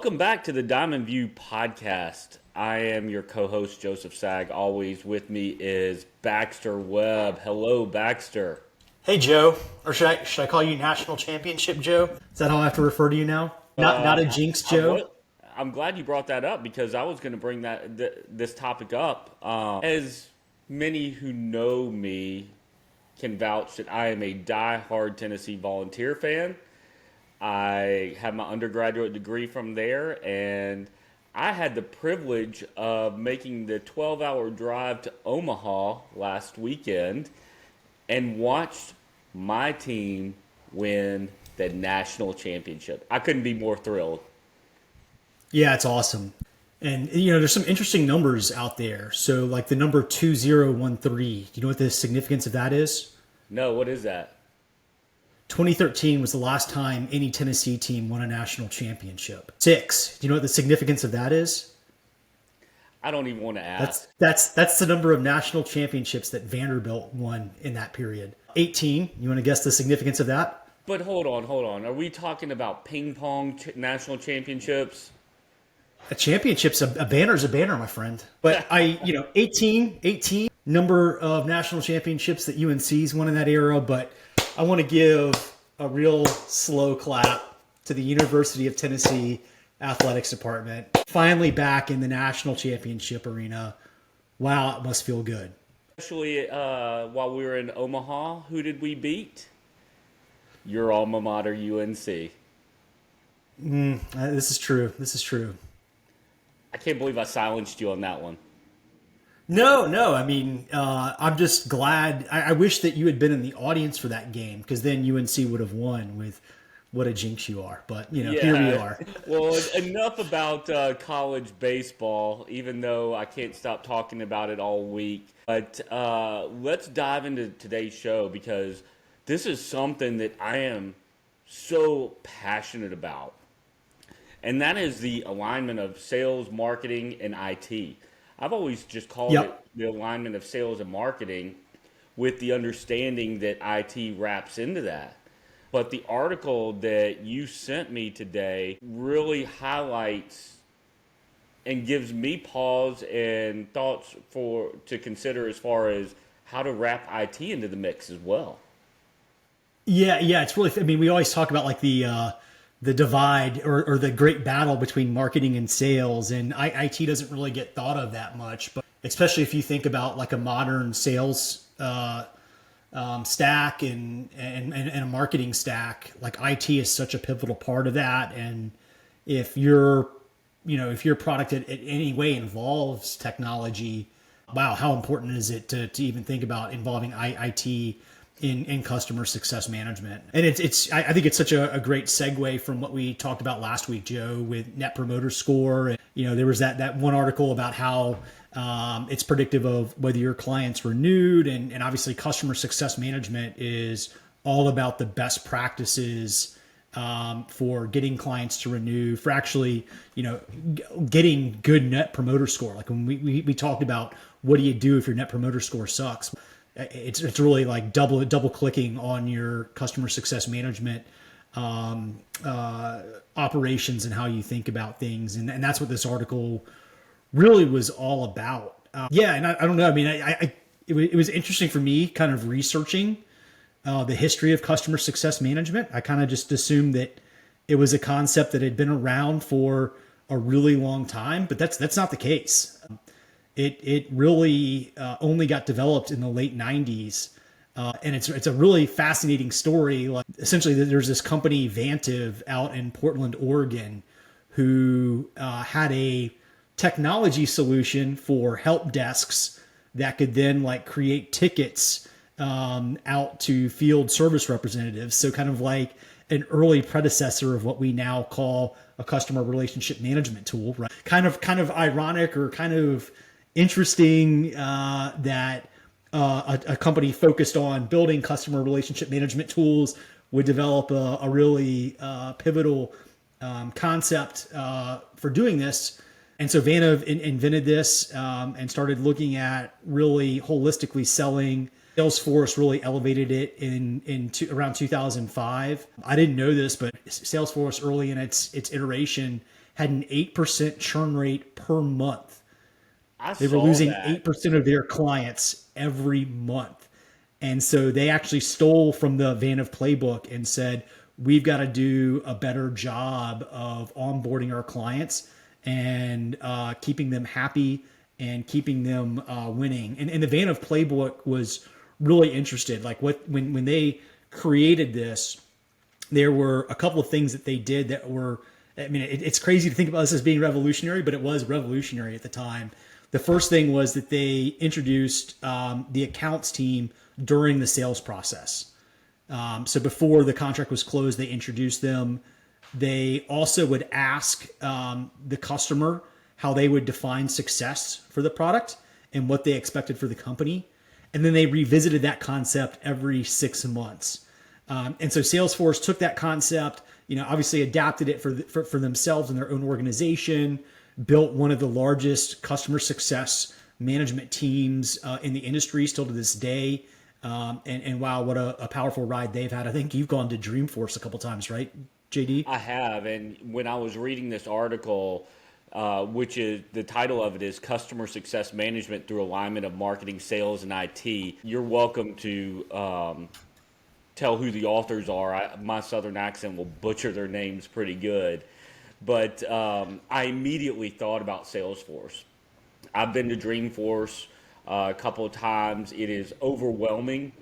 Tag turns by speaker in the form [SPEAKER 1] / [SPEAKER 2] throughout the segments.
[SPEAKER 1] Welcome back to the Diamond View podcast. I am your co-host, Joseph Sag. Always with me is Baxter Webb. Hello, Baxter.
[SPEAKER 2] Hey, Joe. Or should I call you National Championship Joe? Is that how I have to refer to you now? Not a jinx, Joe?
[SPEAKER 1] I'm glad you brought that up because I was going to bring this topic up. As many who know me can vouch that I am a die-hard Tennessee Volunteer fan. I have my undergraduate degree from there, and I had the privilege of making the 12-hour drive to Omaha last weekend and watched my team win the national championship. I couldn't be more thrilled.
[SPEAKER 2] Yeah, it's awesome. And, there's some interesting numbers out there. So, like the number 2013, do you know what the significance of that is?
[SPEAKER 1] No, what is that?
[SPEAKER 2] 2013 was the last time any Tennessee team won a national championship. 6. Do you know what the significance of that is?
[SPEAKER 1] I don't even want to ask.
[SPEAKER 2] That's the number of national championships that Vanderbilt won in that period. 18. You want to guess the significance of that?
[SPEAKER 1] But hold on. Are we talking about ping pong national championships?
[SPEAKER 2] A championship's a banner's a banner, my friend. But 18 number of national championships that UNC's won in that era, but I want to give a real slow clap to the University of Tennessee Athletics Department. Finally back in the national championship arena. Wow, it must feel good.
[SPEAKER 1] Especially while we were in Omaha, who did we beat? Your alma mater, UNC.
[SPEAKER 2] This is true.
[SPEAKER 1] I can't believe I silenced you on that one.
[SPEAKER 2] No. I mean, I'm just glad. I wish that you had been in the audience for that game because then UNC would have won with what a jinx you are. But, Here we are.
[SPEAKER 1] Well, enough about college baseball, even though I can't stop talking about it all week. But let's dive into today's show because this is something that I am so passionate about. And that is the alignment of sales, marketing, and IT. I've always just called it the alignment of sales and marketing with the understanding that IT wraps into that. But the article that you sent me today really highlights and gives me pause and thoughts to consider as far as how to wrap IT into the mix as well.
[SPEAKER 2] Yeah, it's really, we always talk about like the divide or the great battle between marketing and sales, and IT doesn't really get thought of that much, but especially if you think about like a modern sales stack and a marketing stack, like IT is such a pivotal part of that. And if your product in any way involves technology, wow, how important is it to even think about involving IT in customer success management? And I think it's such a great segue from what we talked about last week, Joe, with Net Promoter Score. And, there was that one article about how it's predictive of whether your client's renewed. And obviously customer success management is all about the best practices for getting clients to renew, for actually, getting good Net Promoter Score. Like when we talked about what do you do if your Net Promoter Score sucks? It's really like double clicking on your customer success management operations and how you think about things, and that's what this article really was all about. And I don't know. It was interesting for me, kind of researching the history of customer success management. I kind of just assumed that it was a concept that had been around for a really long time, but that's not the case. It really only got developed in the late 90s. And it's a really fascinating story. Like, essentially, there's this company, Vantive, out in Portland, Oregon, who had a technology solution for help desks that could then like create tickets out to field service representatives. So kind of like an early predecessor of what we now call a customer relationship management tool, right? Kind of ironic or kind of interesting that a company focused on building customer relationship management tools would develop a really pivotal concept for doing this. And so Vantive invented this and started looking at really holistically selling. Salesforce really elevated it around 2005. I didn't know this, but Salesforce early in its iteration had an 8% churn rate per month.
[SPEAKER 1] I
[SPEAKER 2] They were
[SPEAKER 1] saw
[SPEAKER 2] losing
[SPEAKER 1] that.
[SPEAKER 2] 8% of their clients every month. And so they actually stole from the Vantive playbook and said, we've got to do a better job of onboarding our clients and keeping them happy and keeping them winning. And the Vantive playbook was really interested. Like when they created this, there were a couple of things that they did that were, I mean, it's crazy to think about this as being revolutionary, but it was revolutionary at the time. The first thing was that they introduced the accounts team during the sales process. So before the contract was closed, they introduced them. They also would ask the customer how they would define success for the product and what they expected for the company. And then they revisited that concept every 6 months. And so Salesforce took that concept, obviously adapted it for themselves and their own organization, built one of the largest customer success management teams in the industry still to this day. And wow, what a powerful ride they've had. I think you've gone to Dreamforce a couple times, right, JD?
[SPEAKER 1] I have, and when I was reading this article, which is the title of it is Customer Success Management Through Alignment of Marketing, Sales, and IT. You're welcome to tell who the authors are. My southern accent will butcher their names pretty good. But I immediately thought about Salesforce. I've been to Dreamforce a couple of times. It is overwhelming.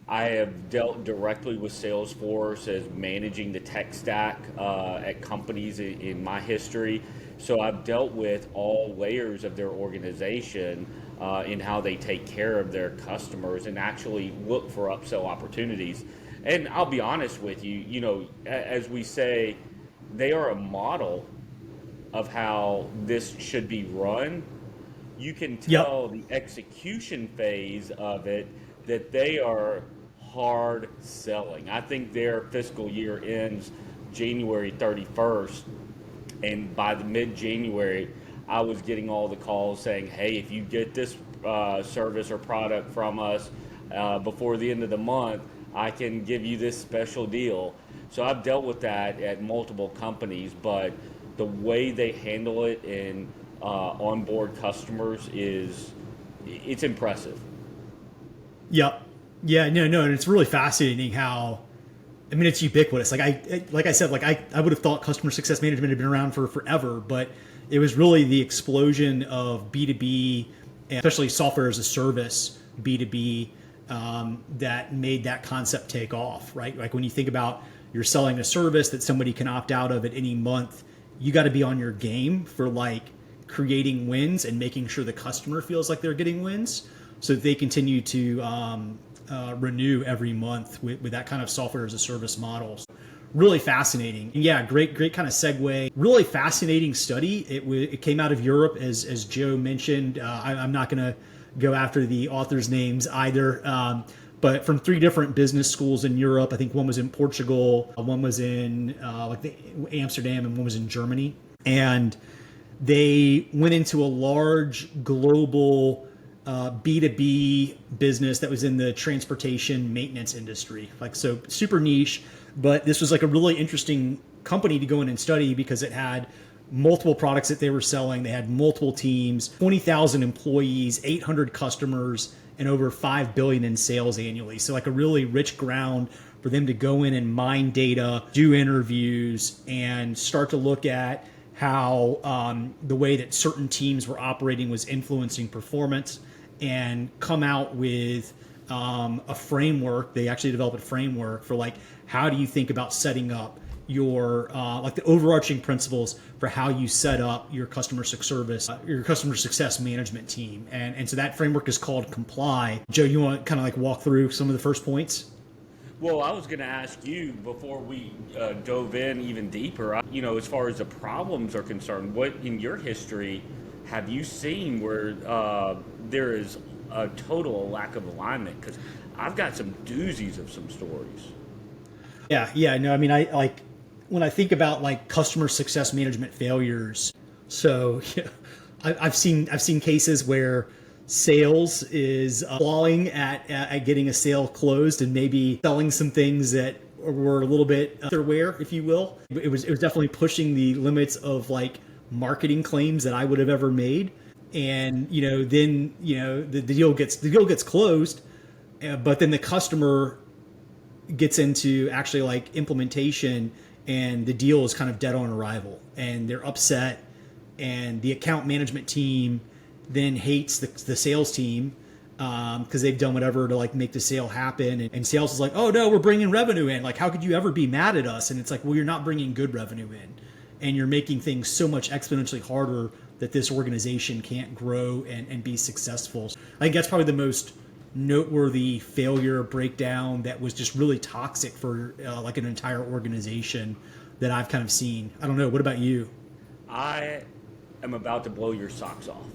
[SPEAKER 1] I have dealt directly with Salesforce as managing the tech stack at companies in my history. So I've dealt with all layers of their organization in how they take care of their customers and actually look for upsell opportunities. And I'll be honest with you, as we say, they are a model of how this should be run. You can
[SPEAKER 2] Yep.
[SPEAKER 1] tell the execution phase of it that they are hard selling. I think their fiscal year ends January 31st, and by the mid-January, I was getting all the calls saying, hey, if you get this service or product from us before the end of the month, I can give you this special deal. So I've dealt with that at multiple companies, but the way they handle it and onboard customers it's impressive.
[SPEAKER 2] Yep. Yeah, no, and it's really fascinating how, I mean, it's ubiquitous. Like I said, I would have thought customer success management had been around for forever, but it was really the explosion of B2B, and especially software as a service, B2B, that made that concept take off, right? Like when you think about you're selling a service that somebody can opt out of at any month, you got to be on your game for like creating wins and making sure the customer feels like they're getting wins so that they continue to renew every month with that kind of software as a service model. Really fascinating. And yeah, great kind of segue. Really fascinating study. It came out of Europe, as Joe mentioned. I'm not going to go after the authors' names either, but from 3 different business schools in Europe. I think one was in Portugal, one was in Amsterdam, and one was in Germany. And they went into a large global B2B business that was in the transportation maintenance industry. Like, so super niche, but this was like a really interesting company to go in and study because it had multiple products that they were selling. They had multiple teams, 20,000 employees, 800 customers, and over 5 billion in sales annually. So like a really rich ground for them to go in and mine data, do interviews, and start to look at how the way that certain teams were operating was influencing performance, and come out with a framework. They actually developed a framework for like, how do you think about setting up your like the overarching principles for how you set up your customer success management team, and so that framework is called Comply. Joe, you want to kind of like walk through some of the first points?
[SPEAKER 1] Well, I was going to ask you before we dove in even deeper, as far as the problems are concerned, what in your history have you seen where there is a total lack of alignment? Because I've got some doozies of some stories.
[SPEAKER 2] Yeah, no, I mean, I like when I think about like customer success management failures. So yeah, I've seen cases where sales is clawing at getting a sale closed and maybe selling some things that were a little bit underwear, if you will. It was definitely pushing the limits of like marketing claims that I would have ever made. And then the deal gets closed, but then the customer gets into actually like implementation, and the deal is kind of dead on arrival, and they're upset, and the account management team then hates the sales team because they've done whatever to like make the sale happen, and sales is like, oh no, we're bringing revenue in, like how could you ever be mad at us? And it's like, well, you're not bringing good revenue in, and you're making things so much exponentially harder that this organization can't grow and be successful. I think that's probably the most noteworthy failure breakdown that was just really toxic for like an entire organization that I've kind of seen. I don't know. What about you?
[SPEAKER 1] I am about to blow your socks off.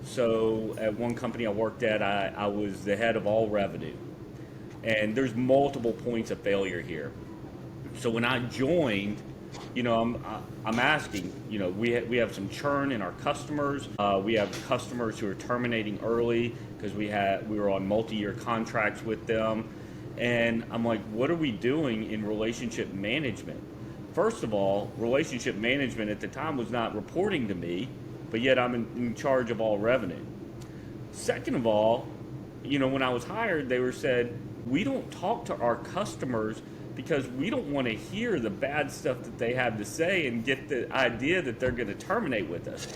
[SPEAKER 1] So at one company I worked at, I was the head of all revenue. And there's multiple points of failure here. So when I joined, I'm asking, we have some churn in our customers. We have customers who are terminating early because we were on multi-year contracts with them. And I'm like, what are we doing in relationship management? First of all, relationship management at the time was not reporting to me, but yet I'm in charge of all revenue. Second of all, when I was hired, they were said, we don't talk to our customers because we don't want to hear the bad stuff that they have to say and get the idea that they're going to terminate with us.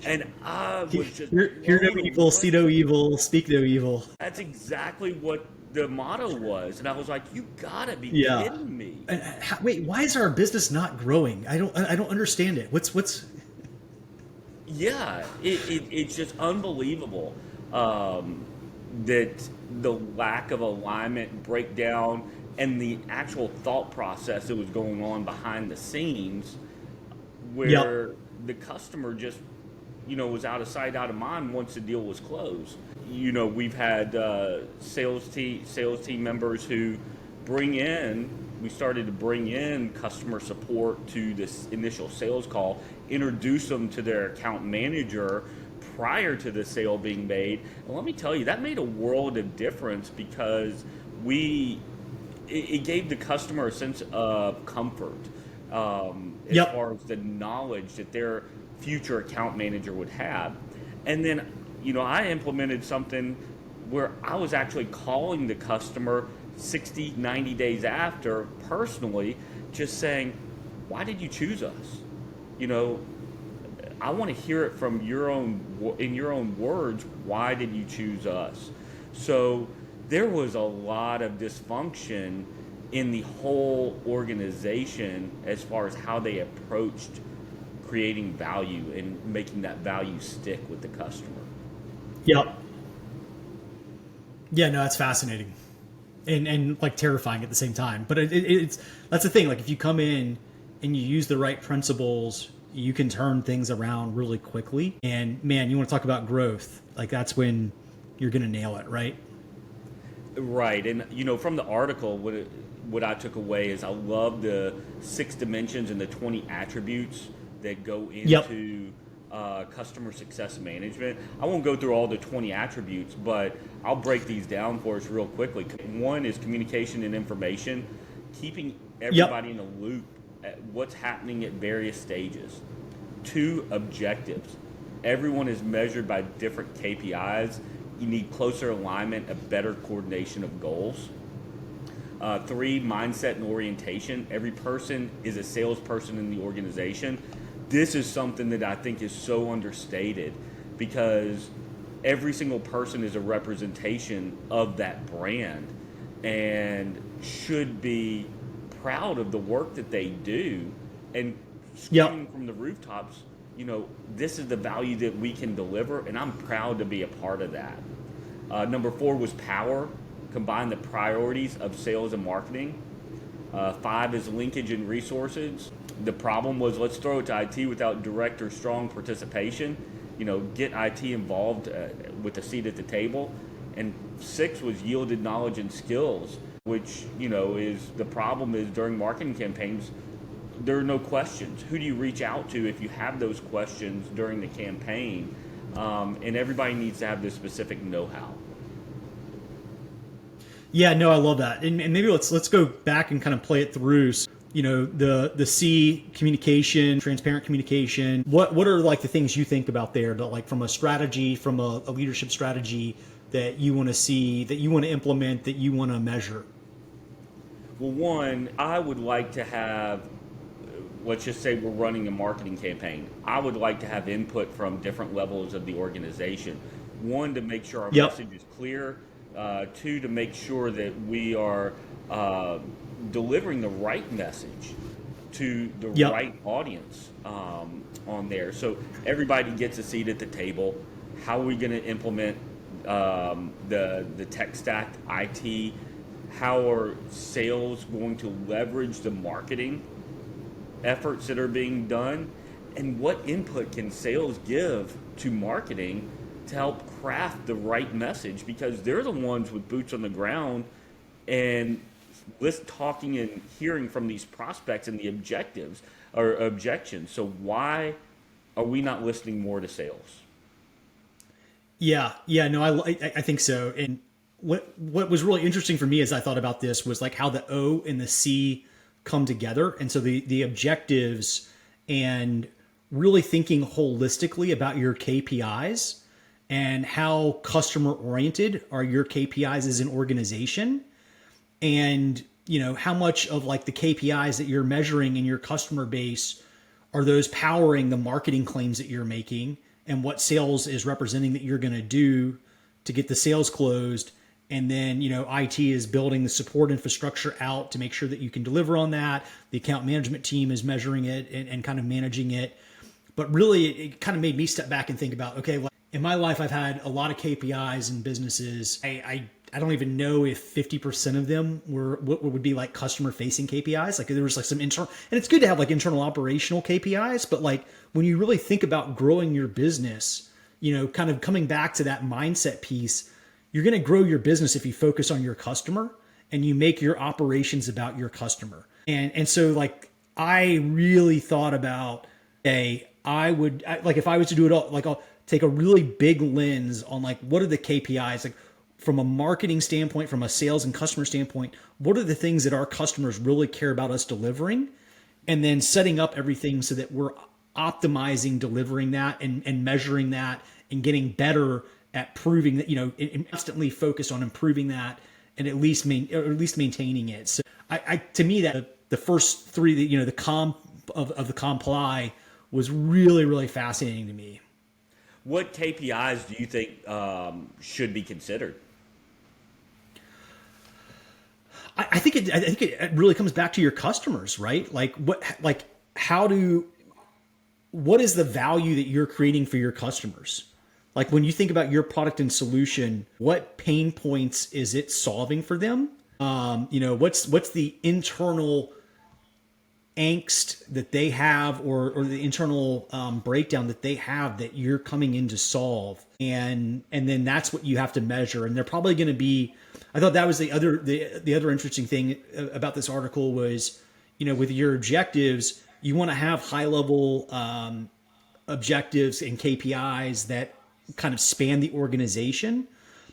[SPEAKER 1] And I was just
[SPEAKER 2] Hear no evil, see no evil, speak no evil.
[SPEAKER 1] That's exactly what the motto was, and I was like, "You gotta be
[SPEAKER 2] Yeah.
[SPEAKER 1] kidding me!"
[SPEAKER 2] And wait, why is our business not growing? I don't understand it. What's
[SPEAKER 1] Yeah, it's just unbelievable that the lack of alignment, breakdown, and the actual thought process that was going on behind the scenes, where
[SPEAKER 2] Yep.
[SPEAKER 1] the customer just, was out of sight, out of mind once the deal was closed. We've had sales team members who we started to bring in customer support to this initial sales call, introduce them to their account manager prior to the sale being made. And let me tell you, that made a world of difference because it gave the customer a sense of comfort as
[SPEAKER 2] Yep.
[SPEAKER 1] far as the knowledge that their future account manager would have. And then, I implemented something where I was actually calling the customer 60, 90 days after personally, just saying, why did you choose us? I want to hear it from in your own words. Why did you choose us? So there was a lot of dysfunction in the whole organization as far as how they approached creating value and making that value stick with the customer.
[SPEAKER 2] Yep. Yeah, no, that's fascinating, and like terrifying at the same time. But it's that's the thing. Like if you come in and you use the right principles, you can turn things around really quickly. And man, you want to talk about growth? Like that's when you're gonna nail it, right?
[SPEAKER 1] Right, and from the article, what I took away is I love the 6 dimensions and the 20 attributes that go
[SPEAKER 2] Yep.
[SPEAKER 1] into customer success management. I won't go through all the 20 attributes, but I'll break these down for us real quickly. One is communication and information, keeping everybody in the loop at what's happening at various stages. 2, objectives. Everyone is measured by different KPIs. You need closer alignment, a better coordination of goals. 3, mindset and orientation. Every person is a salesperson in the organization. This is something that I think is so understated because every single person is a representation of that brand and should be proud of the work that they do and screaming
[SPEAKER 2] Yep.
[SPEAKER 1] from the rooftops, this is the value that we can deliver, and I'm proud to be a part of that. Number 4 was power, combine the priorities of sales and marketing. 5 is linkage and resources. The problem was let's throw it to IT without direct or strong participation. Get IT involved with a seat at the table. And 6 was yielded knowledge and skills, which, is the problem is during marketing campaigns, there are no questions. Who do you reach out to if you have those questions during the campaign? And everybody needs to have this specific know-how.
[SPEAKER 2] Yeah, no, I love that. And maybe let's go back and kind of play it through. So, the C, communication, transparent communication. What are like the things you think about there, that like from a strategy, from a leadership strategy that you want to see, that you want to implement, that you want to measure?
[SPEAKER 1] Well, one, I would like to have, let's just say we're running a marketing campaign. I would like to have input from different levels of the organization. One, to make sure our
[SPEAKER 2] Yep.
[SPEAKER 1] message is clear. Two, to make sure that we are uh, delivering the right message to the
[SPEAKER 2] Yep.
[SPEAKER 1] right audience on there. So everybody gets a seat at the table. How are we going to implement the tech stack, IT? How are sales going to leverage the marketing efforts that are being done? And what input can sales give to marketing to help craft the right message? Because they're the ones with boots on the ground and talking and hearing from these prospects and the objectives or objections. So why are we not listening more to sales?
[SPEAKER 2] Yeah, yeah, no, I think so. And what was really interesting for me as I thought about this was like how the O and the C come together, and so the objectives and really thinking holistically about your KPIs and how customer oriented are your KPIs as an organization, and how much of like the KPIs that you're measuring in your customer base are those powering the marketing claims that you're making, and what sales is representing that you're going to do to get the sales closed. And then IT is building the support infrastructure out to make sure that you can deliver on that. The account management team is measuring it and kind of managing it. But really, it kind of made me step back and think about, okay, well, in my life, I've had a lot of KPIs in businesses. I don't even know if 50% of them were what would be like customer facing KPIs. Like there was like some internal, and it's good to have like internal operational KPIs, but like when you really think about growing your business, kind of coming back to that mindset piece, you're going to grow your business if you focus on your customer and you make your operations about your customer. And so like I really thought about, like if I was to do it all, like I'll take a really big lens on like what are the KPIs, like from a marketing standpoint, from a sales and customer standpoint, what are the things that our customers really care about us delivering, and then setting up everything so that we're optimizing delivering that and measuring that and getting better at proving that, and constantly focused on improving that and at least maintaining it. So I to me that the first three, the of the comply was really, really fascinating to me.
[SPEAKER 1] What KPIs do you think should be considered?
[SPEAKER 2] I think it really comes back to your customers, right? How do, what is the value that you're creating for your customers? Like when you think about your product and solution, what pain points is it solving for them? What's the internal angst that they have, or the internal breakdown that they have that you're coming in to solve, and then that's what you have to measure. And they're probably going to be, I thought that was the other interesting thing about this article was, with your objectives, you want to have high level objectives and KPIs that kind of span the organization,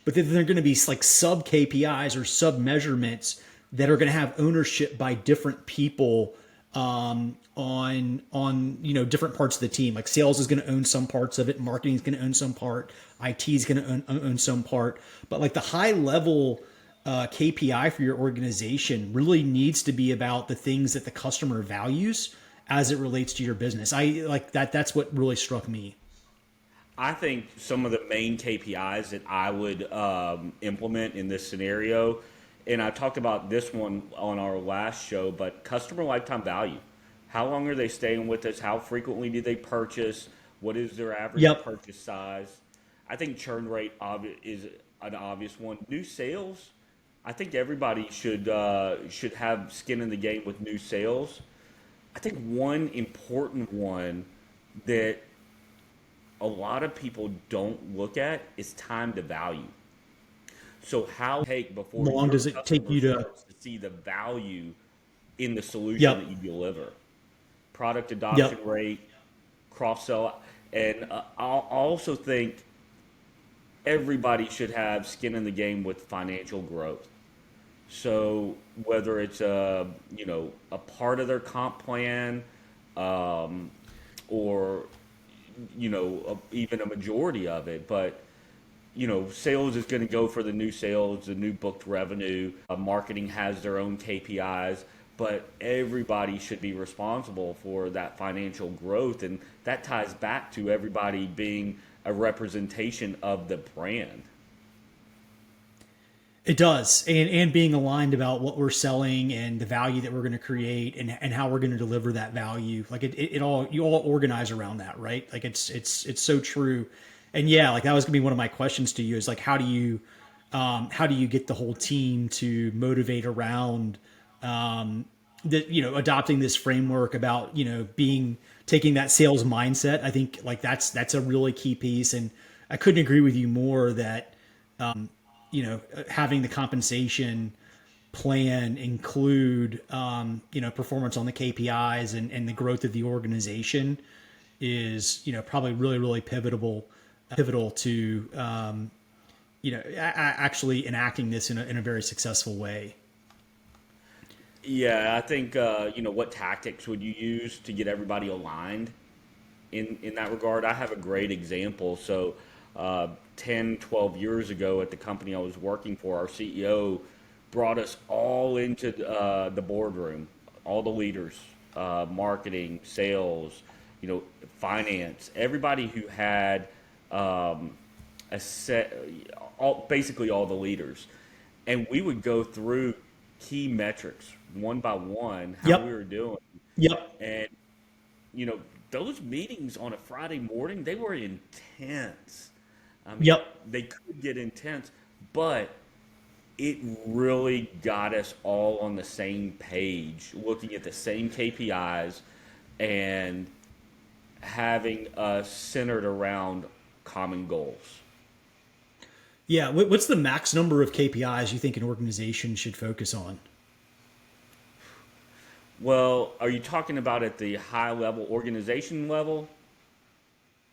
[SPEAKER 2] but then they're going to be like sub KPIs or sub measurements that are going to have ownership by different people on different parts of the team. Like sales is going to own some parts of it, marketing is going to own some part, IT is going to own some part. But like the high level KPI for your organization really needs to be about the things that the customer values as it relates to your business. I like that. That's what really struck me.
[SPEAKER 1] I think some of the main KPIs that I would implement in this scenario, and I talked about this one on our last show, but customer lifetime value. How long are they staying with us? How frequently do they purchase? What is their average
[SPEAKER 2] Yep.
[SPEAKER 1] purchase size? I think churn rate is an obvious one. New sales, I think everybody should have skin in the game with new sales. I think one important one that a lot of people don't look at is time to value. So how take
[SPEAKER 2] How
[SPEAKER 1] before
[SPEAKER 2] long
[SPEAKER 1] your
[SPEAKER 2] does it take
[SPEAKER 1] customer
[SPEAKER 2] you to?
[SPEAKER 1] starts to see the value in the solution that
[SPEAKER 2] Yep.
[SPEAKER 1] you deliver? Product adoption
[SPEAKER 2] Yep.
[SPEAKER 1] rate, cross sell, and I also think everybody should have skin in the game with financial growth. So whether it's a part of their comp plan, um, or even a majority of it, but sales is going to go for the new sales, the new booked revenue. Marketing has their own KPIs, but everybody should be responsible for that financial growth, and that ties back to everybody being a representation of the brand.
[SPEAKER 2] It does, and being aligned about what we're selling and the value that we're going to create and how we're going to deliver that value. Like it all you all organize around that, right? Like it's so true. And yeah, like that was gonna be one of my questions to you is like how do you get the whole team to motivate around that adopting this framework about being taking that sales mindset. I think like that's a really key piece, and I couldn't agree with you more that having the compensation plan include performance on the KPIs and the growth of the organization is probably really pivotal to actually enacting this in a very successful way.
[SPEAKER 1] Yeah, I think what tactics would you use to get everybody aligned in that regard? I have a great example. So, 10, 12 years ago at the company I was working for, our CEO brought us all into the boardroom, all the leaders, marketing, sales, finance, everybody who had a set, basically all the leaders, and we would go through key metrics one by one, how we
[SPEAKER 2] Yep.
[SPEAKER 1] were doing,
[SPEAKER 2] Yep.
[SPEAKER 1] and you know those meetings on a Friday morning, they were intense. I mean,
[SPEAKER 2] Yep.
[SPEAKER 1] they could get intense, but it really got us all on the same page, looking at the same KPIs and having us centered around common goals.
[SPEAKER 2] Yeah. What's the max number of KPIs you think an organization should focus on?
[SPEAKER 1] Well, are you talking about at the high level organization level?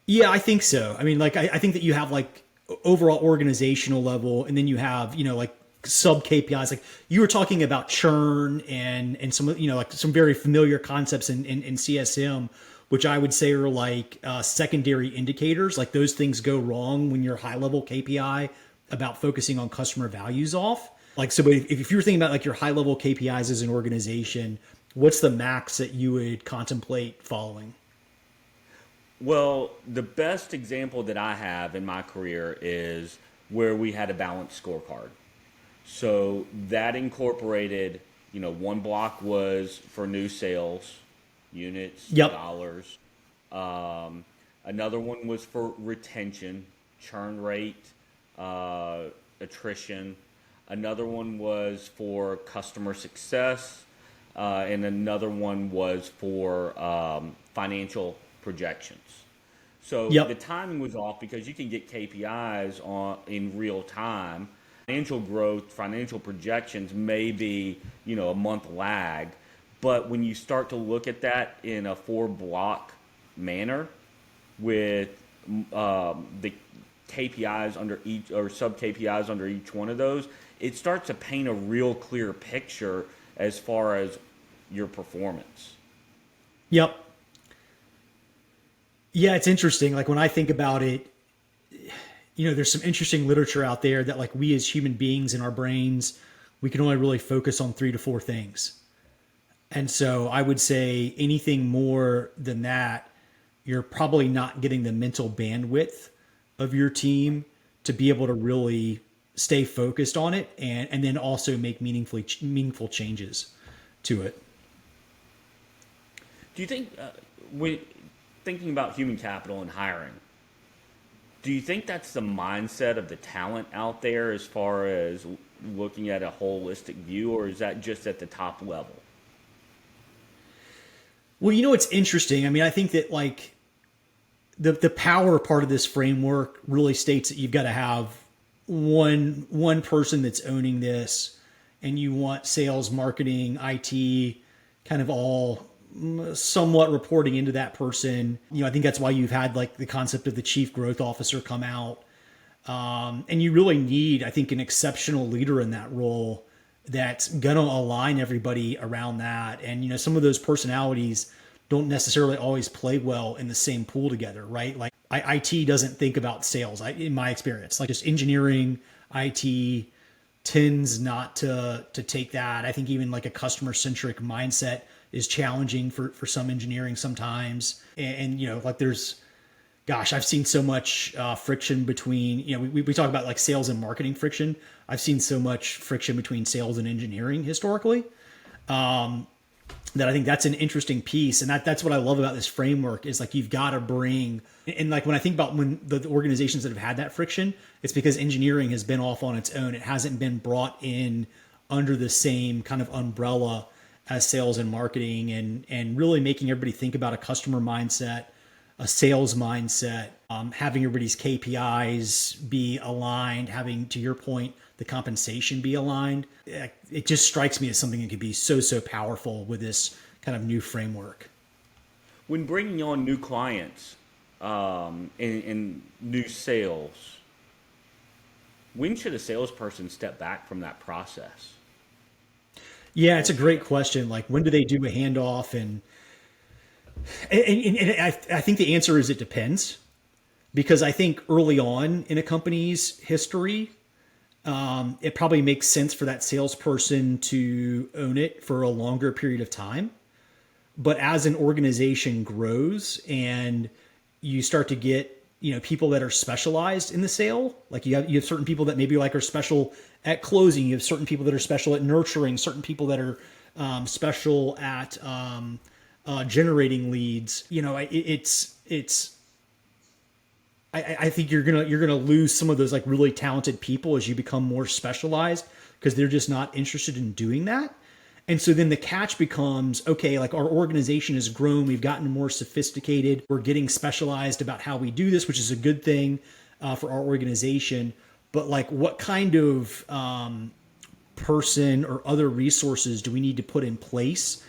[SPEAKER 2] Yeah, I think so. I mean, like, I think that you have like overall organizational level, and then you have, like sub KPIs. Like you were talking about churn and some, like some very familiar concepts in CSM, which I would say are like secondary indicators. Like those things go wrong when you're high level KPI about focusing on customer values off. Like, so but if you were thinking about like your high level KPIs as an organization, what's the max that you would contemplate following?
[SPEAKER 1] Well, the best example that I have in my career is where we had a balanced scorecard. So that incorporated, one block was for new sales, units,
[SPEAKER 2] Yep.
[SPEAKER 1] dollars. Um, Another one was for retention, churn rate, uh, attrition. Another one was for customer success, and another one was for financial projections. So the
[SPEAKER 2] Yep.
[SPEAKER 1] timing was off because you can get KPIs on in real time. Financial growth, financial projections may be, a month lag, but when you start to look at that in a four block manner with the KPIs under each or sub KPIs under each one of those, it starts to paint a real clear picture as far as your performance.
[SPEAKER 2] Yep. Yeah, it's interesting. Like when I think about it, there's some interesting literature out there that like we as human beings in our brains, we can only really focus on three to four things. And so I would say anything more than that, you're probably not getting the mental bandwidth of your team to be able to really stay focused on it and then also make meaningful changes to it.
[SPEAKER 1] Do you think, when thinking about human capital and hiring, do you think that's the mindset of the talent out there as far as looking at a holistic view, or is that just at the top level?
[SPEAKER 2] Well, it's interesting. I mean, I think that like the power part of this framework really states that you've got to have one person that's owning this, and you want sales, marketing, IT, kind of all somewhat reporting into that person. I think that's why you've had like the concept of the chief growth officer come out, and you really need, I think, an exceptional leader in that role that's going to align everybody around that. And, some of those personalities don't necessarily always play well in the same pool together, right? Like IT doesn't think about sales, in my experience. Like just engineering, IT tends not to take that. I think even like a customer centric mindset is challenging for some engineering sometimes. And like there's, gosh, I've seen so much friction between, we talk about like sales and marketing friction. I've seen so much friction between sales and engineering historically, that I think that's an interesting piece. And that's what I love about this framework is like, you've got to bring, and like when I think about when the organizations that have had that friction, it's because engineering has been off on its own. It hasn't been brought in under the same kind of umbrella as sales and marketing, and really making everybody think about a customer mindset, a sales mindset, having everybody's KPIs be aligned, having, to your point, the compensation be aligned. It just strikes me as something that could be so powerful with this kind of new framework.
[SPEAKER 1] When bringing on new clients in new sales, when should a salesperson step back from that process?
[SPEAKER 2] Yeah, it's a great question. Like, when do they do a handoff? And I think the answer is it depends, because I think early on in a company's history, it probably makes sense for that salesperson to own it for a longer period of time. But as an organization grows and you start to get, people that are specialized in the sale, like you have certain people that maybe like are special at closing, you have certain people that are special at nurturing, certain people that are special at generating leads. It's I think you're gonna lose some of those like really talented people as you become more specialized, because they're just not interested in doing that. And so then the catch becomes, okay, like our organization has grown, we've gotten more sophisticated, we're getting specialized about how we do this, which is a good thing for our organization. But like, what kind of person or other resources do we need to put in place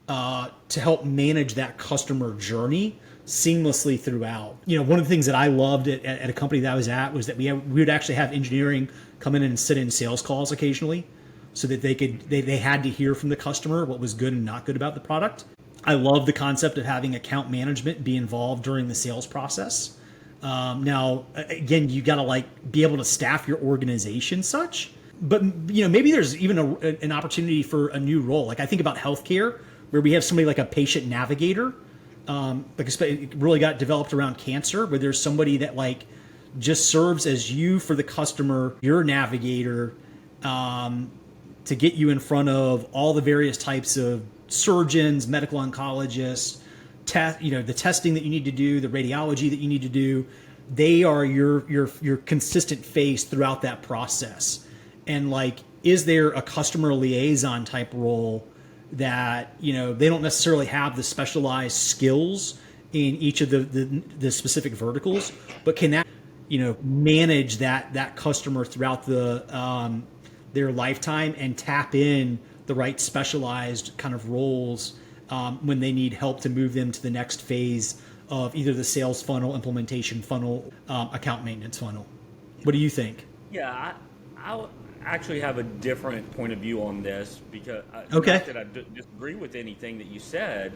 [SPEAKER 2] to help manage that customer journey seamlessly throughout? One of the things that I loved at a company that I was at was that we would actually have engineering come in and sit in sales calls occasionally, so that they had to hear from the customer what was good and not good about the product. I love the concept of having account management be involved during the sales process. Now, again, you got to like be able to staff your organization such, but maybe there's even an opportunity for a new role. Like I think about healthcare, where we have somebody like a patient navigator, like it really got developed around cancer, where there's somebody that like just serves as you for the customer, your navigator, to get you in front of all the various types of surgeons, medical oncologists, the testing that you need to do, the radiology that you need to do. They are your consistent face throughout that process. And like, is there a customer liaison type role that, they don't necessarily have the specialized skills in each of the specific verticals, but can that, manage that customer throughout their lifetime and tap in the right specialized kind of roles when they need help to move them to the next phase of either the sales funnel, implementation funnel, account maintenance funnel. What do you think?
[SPEAKER 1] Yeah, I actually have a different point of view on this, because
[SPEAKER 2] Okay.
[SPEAKER 1] not that I disagree with anything that you said,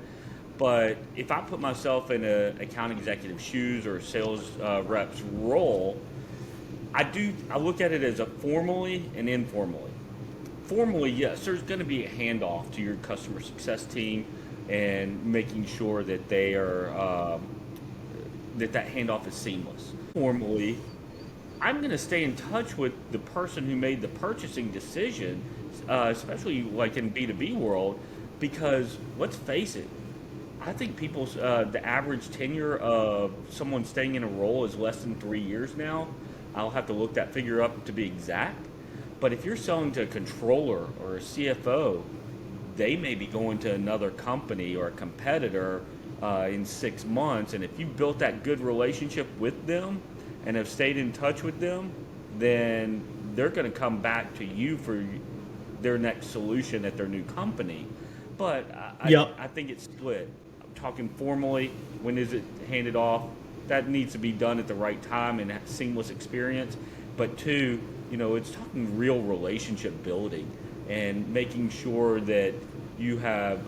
[SPEAKER 1] but if I put myself in a account executive shoes or sales rep's role, I look at it as a formally and informally. Formally, yes, there's going to be a handoff to your customer success team and making sure that they are that handoff is seamless. Formally, I'm going to stay in touch with the person who made the purchasing decision, especially like in B2B world, because let's face it, I think people's the average tenure of someone staying in a role is less than 3 years now. I'll have to look that figure up to be exact. But if you're selling to a controller or a CFO, they may be going to another company or a competitor in 6 months. And if you built that good relationship with them and have stayed in touch with them, then they're going to come back to you for their next solution at their new company. But
[SPEAKER 2] Yep.
[SPEAKER 1] I think it's split. I'm talking formally, when is it handed off? That needs to be done at the right time and have seamless experience. But two, it's talking real relationship building. and making sure that you have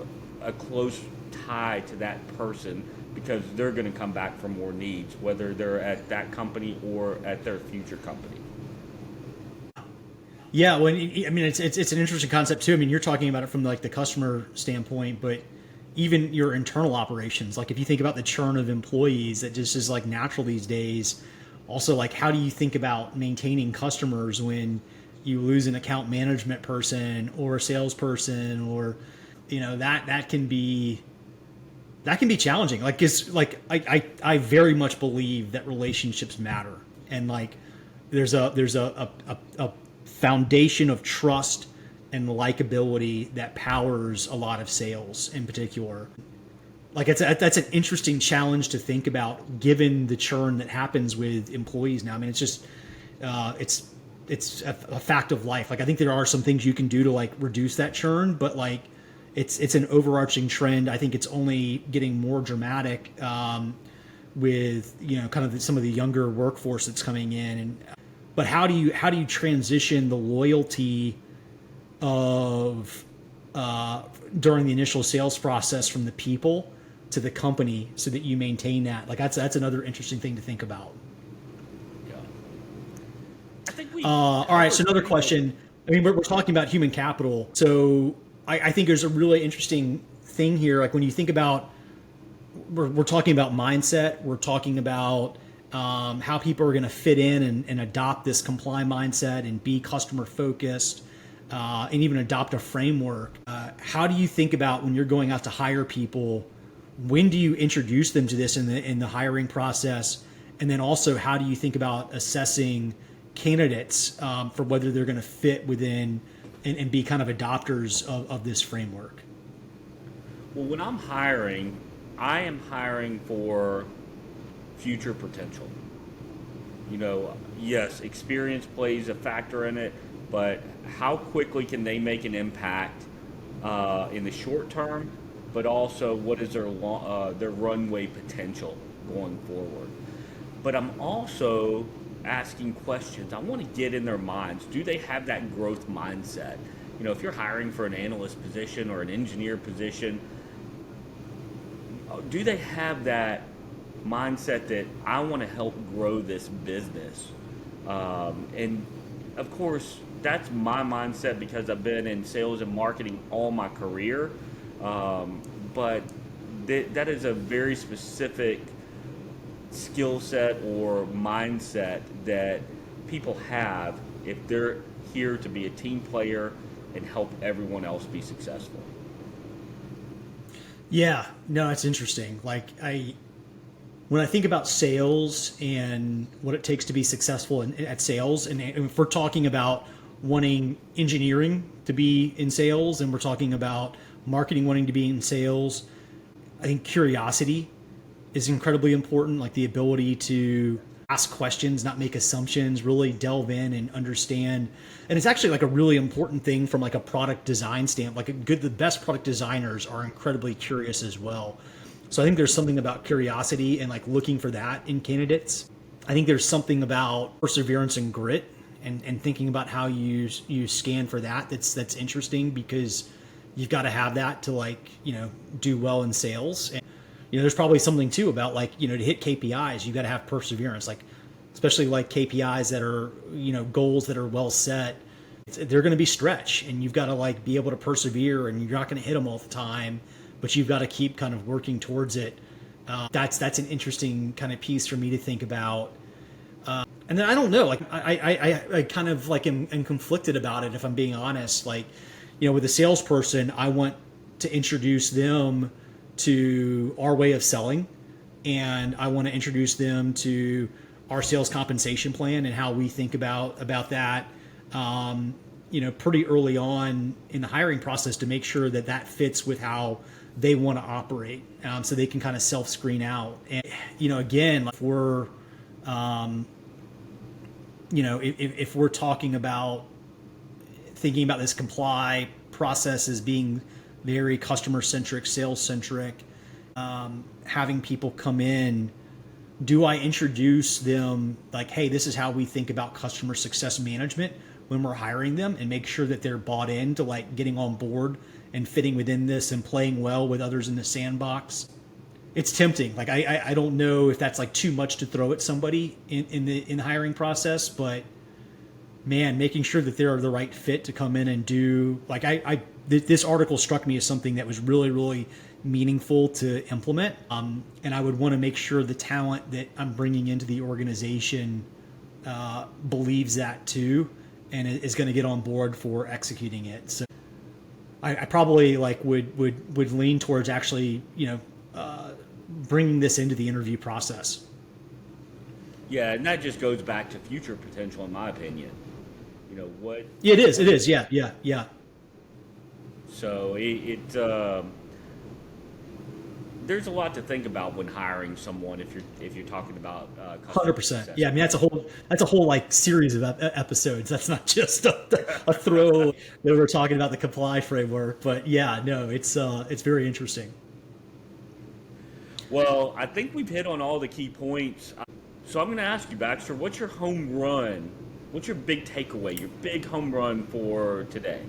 [SPEAKER 1] a close tie to that person because they're going to come back for more needs, whether they're at that company or at their future company.
[SPEAKER 2] Yeah, well, I mean, it's an interesting concept too. I mean, you're talking about it from like the customer standpoint, but even your internal operations, like if you think about the churn of employees, that just is like natural these days. Also, like how do you think about maintaining customers when you lose an account management person or a salesperson, or that can be challenging. Like, it's like I very much believe that relationships matter, and like there's a foundation of trust and likability that powers a lot of sales in particular. Like that's an interesting challenge to think about given the churn that happens with employees now. I mean, it's just it's a fact of life. Like I think there are some things you can do to like reduce that churn, but like it's an overarching trend. I think it's only getting more dramatic with kind of some of the younger workforce that's coming in. And but how do you transition the loyalty of during the initial sales process from the people to the company so that you maintain that? Like that's another interesting thing to think about.
[SPEAKER 1] Yeah. I think we.
[SPEAKER 2] All right, so another question. I mean, we're talking about human capital. So I think there's a really interesting thing here. Like when you think about, we're talking about mindset. We're talking about how people are going to fit in and adopt this comply mindset and be customer focused and even adopt a framework. How do you think about when you're going out to hire people? When do you introduce them to this in the hiring process? And then also, how do you think about assessing candidates for whether they're going to fit within and be kind of adopters of this framework?
[SPEAKER 1] Well, when I'm hiring, I am hiring for future potential. Yes, experience plays a factor in it, but how quickly can they make an impact in the short term, but also what is their runway potential going forward? But I'm also asking questions. I want to get in their minds. Do they have that growth mindset? If you're hiring for an analyst position or an engineer position, do they have that mindset that I want to help grow this business? And of course, that's my mindset because I've been in sales and marketing all my career. But that is a very specific skill set or mindset that people have if they're here to be a team player and help everyone else be successful.
[SPEAKER 2] Yeah, no, it's interesting. Like when I think about sales and what it takes to be successful at sales, and if we're talking about wanting engineering to be in sales, and we're talking about marketing wanting to be in sales, I think curiosity is incredibly important. Like the ability to ask questions, not make assumptions, really delve in and understand. And it's actually like a really important thing from like a product design standpoint. Like the best product designers are incredibly curious as well. So I think there's something about curiosity and like looking for that in candidates. I think there's something about perseverance and grit and thinking about how you scan for that. That's interesting because you've got to have that to like, do well in sales. And, there's probably something too about like, to hit KPIs, you've got to have perseverance, like, especially like KPIs that are, goals that are well set. They're going to be stretch and you've got to like be able to persevere and you're not going to hit them all the time, but you've got to keep kind of working towards it. That's an interesting kind of piece for me to think about. And then I don't know, like I kind of like am conflicted about it if I'm being honest. Like, with a salesperson, I want to introduce them to our way of selling, and I want to introduce them to our sales compensation plan and how we think about that. Pretty early on in the hiring process to make sure that fits with how they want to operate, so they can kind of self-screen out. And again, if we're if we're talking about thinking about this comply process as being very customer centric, sales centric, having people come in, do I introduce them like, hey, this is how we think about customer success management when we're hiring them, and make sure that they're bought into like getting on board and fitting within this and playing well with others in the sandbox. It's tempting. Like I don't know if that's like too much to throw at somebody in the hiring process, but man, making sure that they're the right fit to come in and do like this article struck me as something that was really, really meaningful to implement. And I would want to make sure the talent that I'm bringing into the organization believes that too, and is going to get on board for executing it. So I probably like would lean towards actually, bringing this into the interview process.
[SPEAKER 1] Yeah, and that just goes back to future potential, in my opinion. You know what?
[SPEAKER 2] Yeah, it is. It is. Yeah. Yeah. Yeah.
[SPEAKER 1] So there's a lot to think about when hiring someone. If you're talking about customer
[SPEAKER 2] 100%.
[SPEAKER 1] success.
[SPEAKER 2] Yeah, I mean that's a whole like series of episodes. That's not just a throw that we're talking about the comply framework. But yeah, no, it's very interesting.
[SPEAKER 1] Well, I think we've hit on all the key points. So I'm going to ask you, Baxter, what's your home run? What's your big takeaway? Your big home run for today?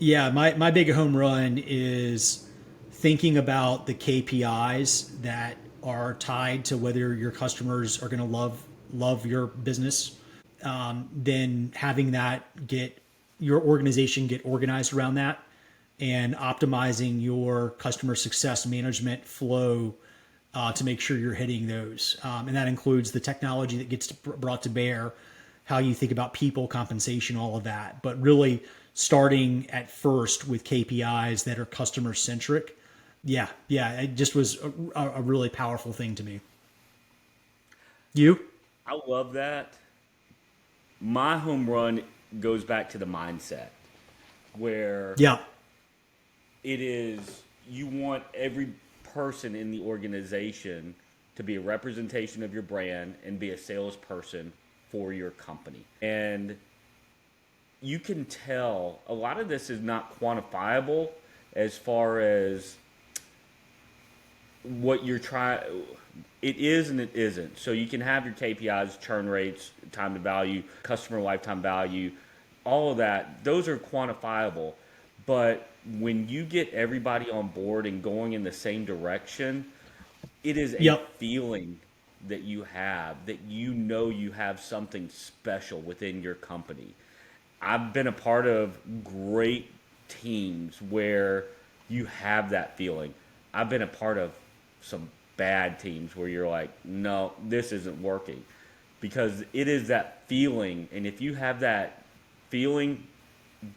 [SPEAKER 2] Yeah, my big home run is thinking about the KPIs that are tied to whether your customers are going to love your business. Then having that get your organization get organized around that, and optimizing your customer success management flow to make sure you're hitting those. And that includes the technology that gets brought to bear, how you think about people, compensation, all of that. But really starting at first with KPIs that are customer centric. Yeah, it just was a really powerful thing to me. You?
[SPEAKER 1] I love that. My home run goes back to the mindset where
[SPEAKER 2] Yeah.
[SPEAKER 1] it is you want every person in the organization to be a representation of your brand and be a salesperson for your company. And you can tell a lot of this is not quantifiable as far as what you're trying. It is and it isn't. So you can have your KPIs, churn rates, time to value, customer lifetime value, all of that. Those are quantifiable. But when you get everybody on board and going in the same direction, it is a feeling that you have that you have something special within your company. I've been a part of great teams where you have that feeling. I've been a part of some bad teams where you're like, no, this isn't working. Because it is that feeling, and if you have that feeling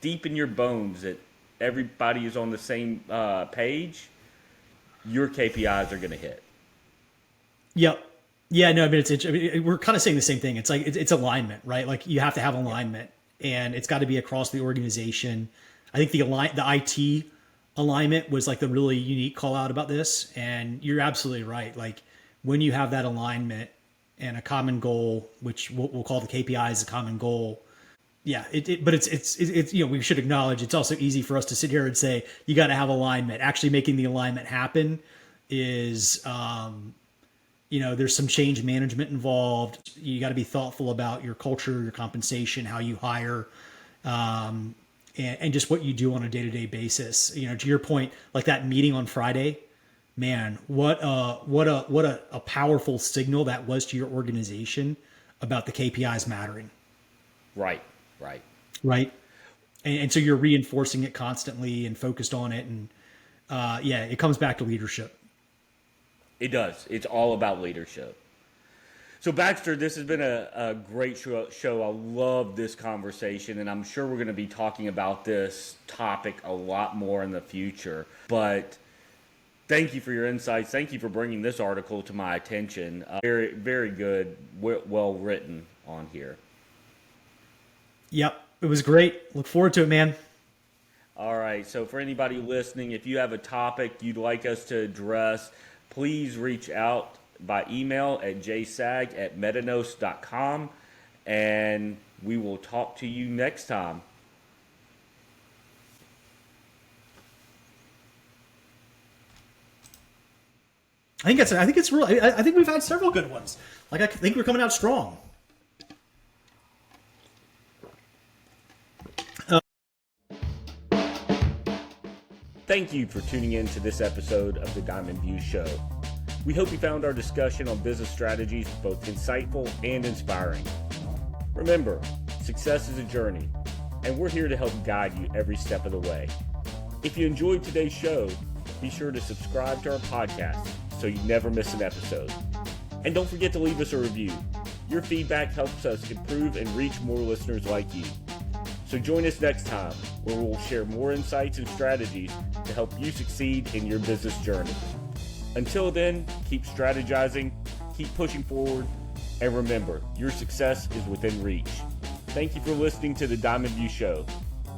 [SPEAKER 1] deep in your bones that everybody is on the same page, your KPIs are going to hit.
[SPEAKER 2] Yep. Yeah, no, I mean, we're kind of saying the same thing. It's like, it's alignment, right? Like you have to have alignment, and it's got to be across the organization. I think the IT alignment was like the really unique call out about this. And you're absolutely right. Like when you have that alignment and a common goal, which we'll call the KPIs a common goal. Yeah, but it's we should acknowledge it's also easy for us to sit here and say you got to have alignment. Actually making the alignment happen is, there's some change management involved. You got to be thoughtful about your culture, your compensation, how you hire, and just what you do on a day-to-day basis. To your point, like that meeting on Friday, man, what a powerful signal that was to your organization about the KPIs mattering.
[SPEAKER 1] Right.
[SPEAKER 2] And so you're reinforcing it constantly and focused on it. And it comes back to leadership.
[SPEAKER 1] It does. It's all about leadership. So Baxter, this has been a great show. I love this conversation, and I'm sure we're going to be talking about this topic a lot more in the future. But thank you for your insights. Thank you for bringing this article to my attention. Very, very good, well written on here.
[SPEAKER 2] Yep, it was great. Look forward to it, man.
[SPEAKER 1] All right, so for anybody listening, if you have a topic you'd like us to address, please reach out by email at jsag@metanos.com, and we will talk to you next time.
[SPEAKER 2] I think it's really. I think we've had several good ones. Like I think we're coming out strong.
[SPEAKER 1] Thank you for tuning in to this episode of the Diamond View Show. We hope you found our discussion on business strategies both insightful and inspiring. Remember, success is a journey, and we're here to help guide you every step of the way. If you enjoyed today's show, be sure to subscribe to our podcast so you never miss an episode. And don't forget to leave us a review. Your feedback helps us improve and reach more listeners like you. So join us next time where we'll share more insights and strategies to help you succeed in your business journey. Until then, keep strategizing, keep pushing forward, and remember, your success is within reach. Thank you for listening to the Diamond View Show.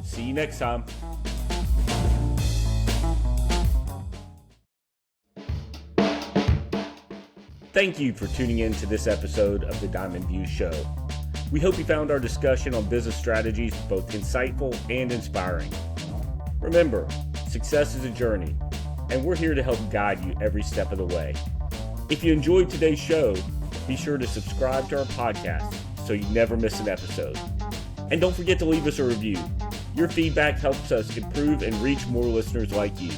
[SPEAKER 1] See you next time. Thank you for tuning in to this episode of the Diamond View Show. We hope you found our discussion on business strategies both insightful and inspiring. Remember, success is a journey, and we're here to help guide you every step of the way. If you enjoyed today's show, be sure to subscribe to our podcast so you never miss an episode. And don't forget to leave us a review. Your feedback helps us improve and reach more listeners like you.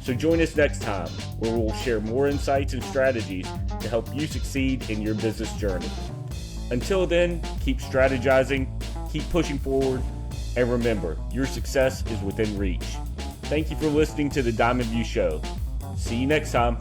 [SPEAKER 1] So join us next time where we'll share more insights and strategies to help you succeed in your business journey. Until then, keep strategizing, keep pushing forward, and remember, your success is within reach. Thank you for listening to the Diamond View Show. See you next time.